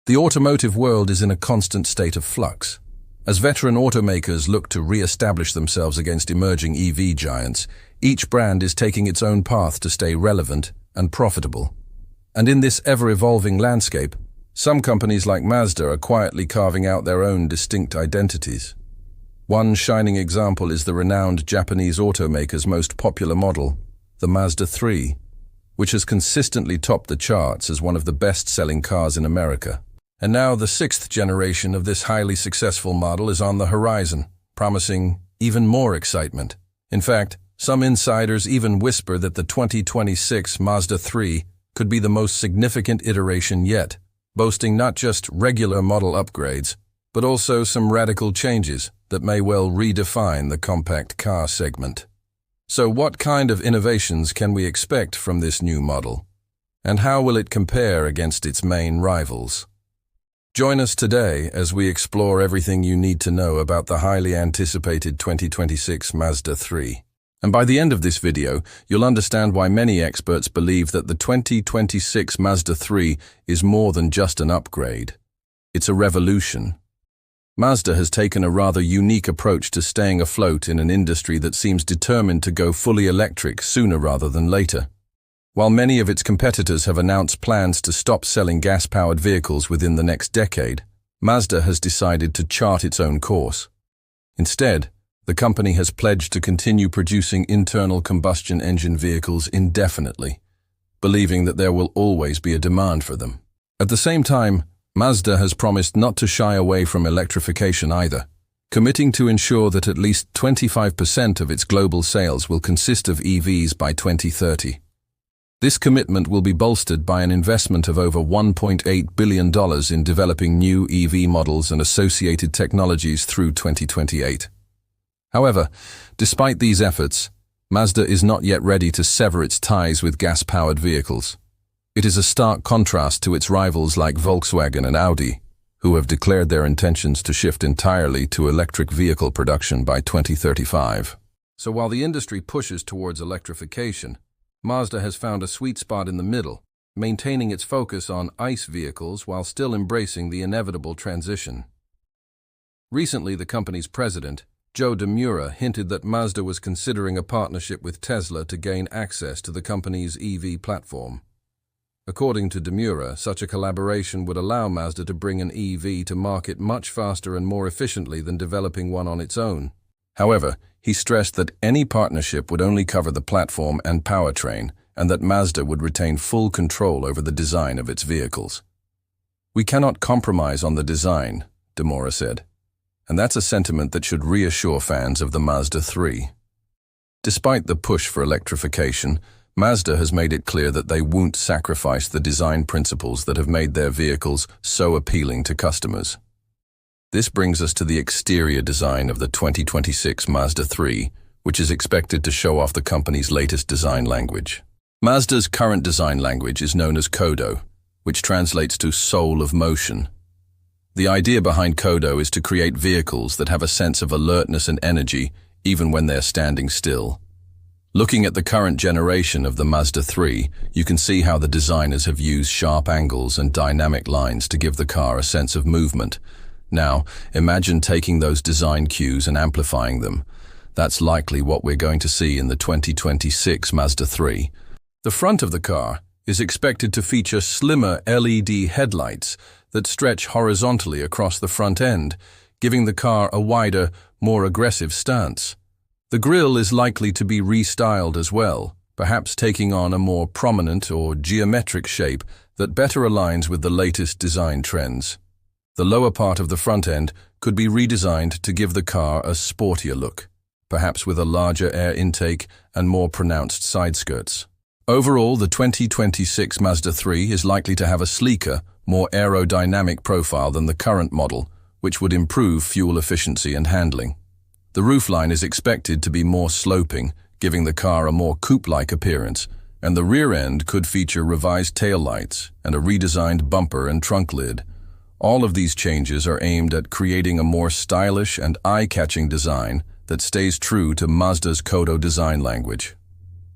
The automotive world is in a constant state of flux. As veteran automakers look to re-establish themselves against emerging EV giants, each brand is taking its own path to stay relevant and profitable. And in this ever-evolving landscape, some companies like Mazda are quietly carving out their own distinct identities. One shining example is the renowned Japanese automaker's most popular model, the Mazda 3, which has consistently topped the charts as one of the best-selling cars in America. And now the sixth generation of this highly successful model is on the horizon, promising even more excitement. In fact, some insiders even whisper that the 2026 Mazda 3 could be the most significant iteration yet, boasting not just regular model upgrades, but also some radical changes that may well redefine the compact car segment. So what kind of innovations can we expect from this new model? And how will it compare against its main rivals? Join us today as we explore everything you need to know about the highly anticipated 2026 Mazda 3. And by the end of this video, you'll understand why many experts believe that the 2026 Mazda 3 is more than just an upgrade. It's a revolution. Mazda has taken a rather unique approach to staying afloat in an industry that seems determined to go fully electric sooner rather than later. While many of its competitors have announced plans to stop selling gas-powered vehicles within the next decade, Mazda has decided to chart its own course. Instead, the company has pledged to continue producing internal combustion engine vehicles indefinitely, believing that there will always be a demand for them. At the same time, Mazda has promised not to shy away from electrification either, committing to ensure that at least 25% of its global sales will consist of EVs by 2030. This commitment will be bolstered by an investment of over $1.8 billion in developing new EV models and associated technologies through 2028. However, despite these efforts, Mazda is not yet ready to sever its ties with gas-powered vehicles. It is a stark contrast to its rivals like Volkswagen and Audi, who have declared their intentions to shift entirely to electric vehicle production by 2035. So while the industry pushes towards electrification, Mazda has found a sweet spot in the middle, maintaining its focus on ICE vehicles while still embracing the inevitable transition. Recently, the company's president, Joe DeMura, hinted that Mazda was considering a partnership with Tesla to gain access to the company's EV platform. According to DeMura, such a collaboration would allow Mazda to bring an EV to market much faster and more efficiently than developing one on its own. However, he stressed that any partnership would only cover the platform and powertrain, and that Mazda would retain full control over the design of its vehicles. "We cannot compromise on the design," DeMura said, and that's a sentiment that should reassure fans of the Mazda 3. Despite the push for electrification, Mazda has made it clear that they won't sacrifice the design principles that have made their vehicles so appealing to customers. This brings us to the exterior design of the 2026 Mazda 3, which is expected to show off the company's latest design language. Mazda's current design language is known as Kodo, which translates to soul of motion. The idea behind Kodo is to create vehicles that have a sense of alertness and energy even when they're standing still. Looking at the current generation of the Mazda 3, you can see how the designers have used sharp angles and dynamic lines to give the car a sense of movement. Now, imagine taking those design cues and amplifying them. That's likely what we're going to see in the 2026 Mazda 3. The front of the car is expected to feature slimmer LED headlights that stretch horizontally across the front end, giving the car a wider, more aggressive stance. The grille is likely to be restyled as well, perhaps taking on a more prominent or geometric shape that better aligns with the latest design trends. The lower part of the front end could be redesigned to give the car a sportier look, perhaps with a larger air intake and more pronounced side skirts. Overall, the 2026 Mazda 3 is likely to have a sleeker, more aerodynamic profile than the current model, which would improve fuel efficiency and handling. The roofline is expected to be more sloping, giving the car a more coupe-like appearance, and the rear end could feature revised taillights and a redesigned bumper and trunk lid. All of these changes are aimed at creating a more stylish and eye-catching design that stays true to Mazda's Kodo design language.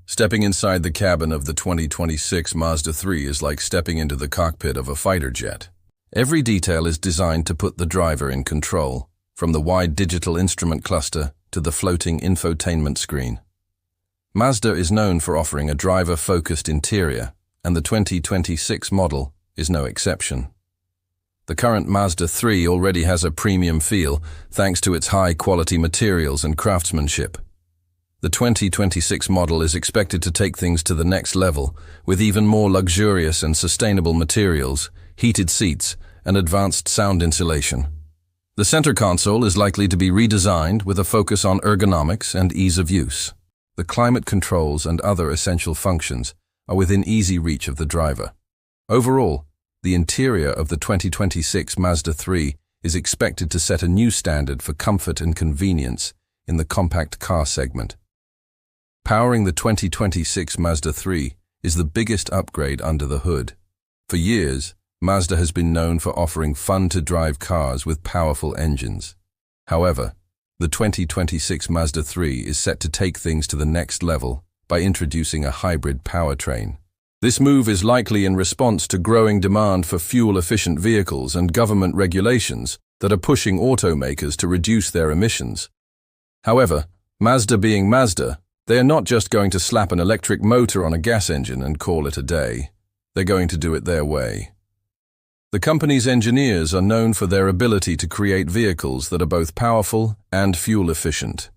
Stepping inside the cabin of the 2026 Mazda 3 is like stepping into the cockpit of a fighter jet. Every detail is designed to put the driver in control, from the wide digital instrument cluster to the floating infotainment screen. Mazda is known for offering a driver-focused interior, and the 2026 model is no exception. The current Mazda 3 already has a premium feel thanks to its high-quality materials and craftsmanship. The 2026 model is expected to take things to the next level with even more luxurious and sustainable materials, heated seats, and advanced sound insulation. The center console is likely to be redesigned with a focus on ergonomics and ease of use. The climate controls and other essential functions are within easy reach of the driver. Overall, the interior of the 2026 Mazda 3 is expected to set a new standard for comfort and convenience in the compact car segment. Powering the 2026 Mazda 3 is the biggest upgrade under the hood. For years, Mazda has been known for offering fun-to-drive cars with powerful engines. However, the 2026 Mazda 3 is set to take things to the next level by introducing a hybrid powertrain. This move is likely in response to growing demand for fuel-efficient vehicles and government regulations that are pushing automakers to reduce their emissions. However, Mazda being Mazda, they are not just going to slap an electric motor on a gas engine and call it a day. They're going to do it their way. The company's engineers are known for their ability to create vehicles that are both powerful and fuel-efficient.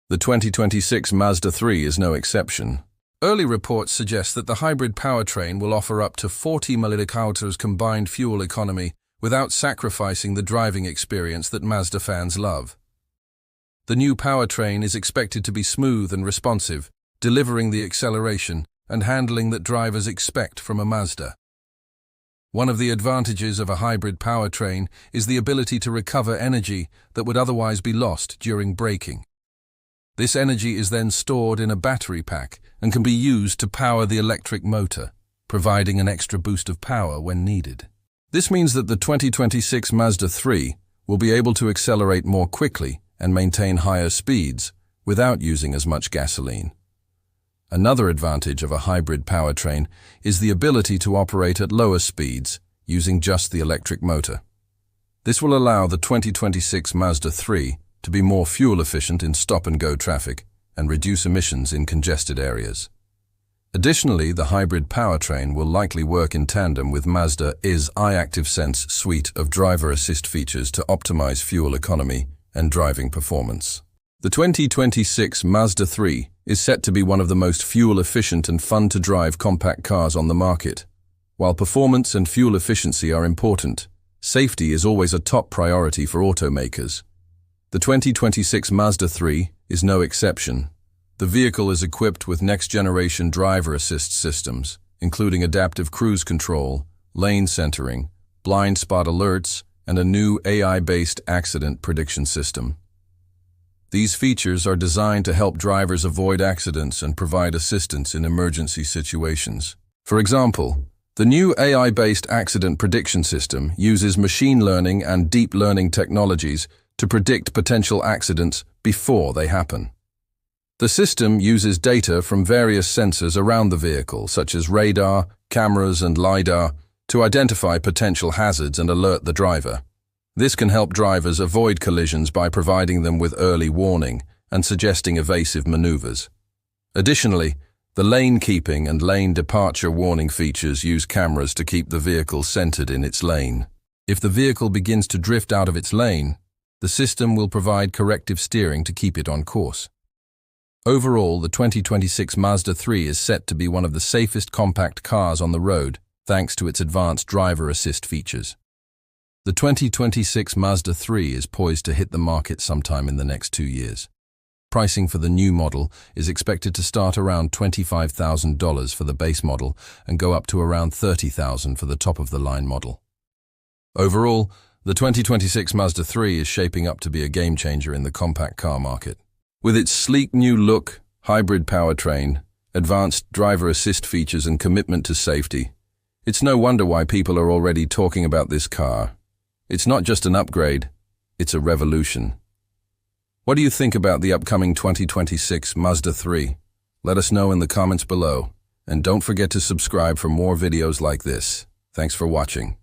The 2026 Mazda 3 is no exception. Early reports suggest that the hybrid powertrain will offer up to 40 km/h combined fuel economy without sacrificing the driving experience that Mazda fans love. The new powertrain is expected to be smooth and responsive, delivering the acceleration and handling that drivers expect from a Mazda. One of the advantages of a hybrid powertrain is the ability to recover energy that would otherwise be lost during braking. This energy is then stored in a battery pack and can be used to power the electric motor, providing an extra boost of power when needed. This means that the 2026 Mazda 3 will be able to accelerate more quickly and maintain higher speeds without using as much gasoline. Another advantage of a hybrid powertrain is the ability to operate at lower speeds using just the electric motor. This will allow the 2026 Mazda 3 to be more fuel-efficient in stop-and-go traffic and reduce emissions in congested areas. Additionally, the hybrid powertrain will likely work in tandem with Mazda's iActiveSense suite of driver assist features to optimize fuel economy and driving performance. The 2026 Mazda 3 is set to be one of the most fuel-efficient and fun-to-drive compact cars on the market. While performance and fuel efficiency are important, safety is always a top priority for automakers. The 2026 Mazda 3 is no exception. The vehicle is equipped with next-generation driver assist systems, including adaptive cruise control, lane centering, blind spot alerts, and a new AI-based accident prediction system. These features are designed to help drivers avoid accidents and provide assistance in emergency situations. For example, the new AI-based accident prediction system uses machine learning and deep learning technologies to predict potential accidents before they happen. The system uses data from various sensors around the vehicle, such as radar, cameras, and LiDAR, to identify potential hazards and alert the driver. This can help drivers avoid collisions by providing them with early warning and suggesting evasive maneuvers. Additionally, the lane keeping and lane departure warning features use cameras to keep the vehicle centered in its lane. If the vehicle begins to drift out of its lane, the system will provide corrective steering to keep it on course. Overall, the 2026 Mazda 3 is set to be one of the safest compact cars on the road, thanks to its advanced driver assist features. The 2026 Mazda 3 is poised to hit the market sometime in the next 2 years. Pricing for the new model is expected to start around $25,000 for the base model and go up to around $30,000 for the top-of-the-line model. Overall, the 2026 Mazda 3 is shaping up to be a game-changer in the compact car market. With its sleek new look, hybrid powertrain, advanced driver assist features and commitment to safety, it's no wonder why people are already talking about this car. It's not just an upgrade, it's a revolution. What do you think about the upcoming 2026 Mazda 3? Let us know in the comments below, and don't forget to subscribe for more videos like this. Thanks for watching.